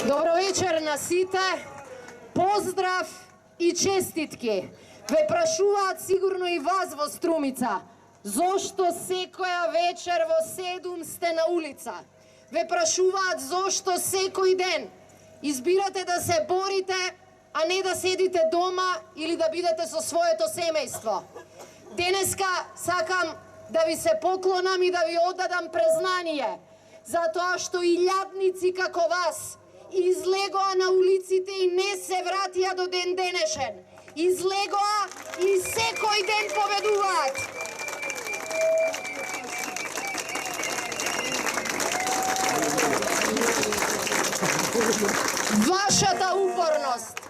Добро вечер на сите, поздрав и честитки. Ве прашуваат сигурно и вас во Струмица, зошто секоја вечер во 7 сте на улица? Ве прашуваат зошто секој ден избирате да се борите, а не да седите дома или да бидете со своето семејство. Денеска сакам да ви се поклонам и да ви оддадам признание, затоа што и илјадници како вас излегоа на улиците и не се вратија до ден денешен. Излегоа и секој ден победуваат. Вашата упорност,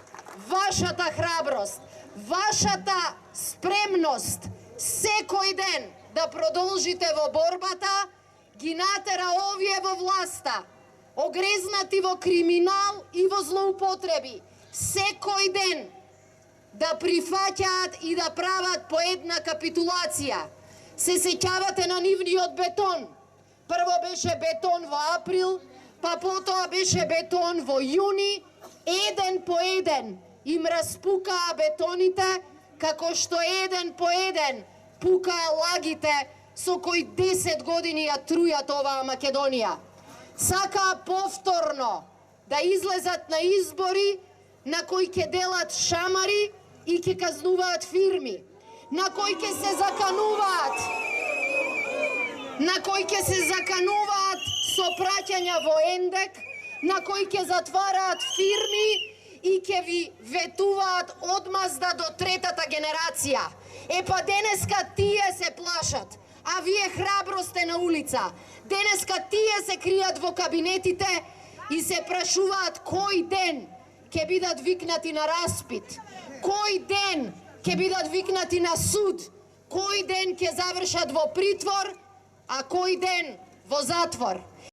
вашата храброст, вашата спремност секој ден да продолжите во борбата ги натера овие во власта, огрезнати во криминал и во злоупотреби, секој ден да прифаќаат и да прават по една капитулација. Се сеќавате на нивниот бетон. Прво беше бетон во април, па потоа беше бетон во јуни, еден по еден им распукаа бетоните, како што еден по еден пукаа лагите со кои 10 години ја трујат оваа Македонија. Сакаа повторно да излезат на избори на кои ќе делат шамари и ќе казнуваат фирми, на кои ќе се закануваат со праќања во ендек, на кои ќе затвараат фирми и ќе ви ветуваат одмазда до третата генерација. Епа денеска тие се плашат, а вие храбро сте на улица. Денеска тие се кријат во кабинетите и се прашуваат кој ден ќе бидат викнати на распит, кој ден ќе бидат викнати на суд, кој ден ќе завршат во притвор, а кој ден во затвор.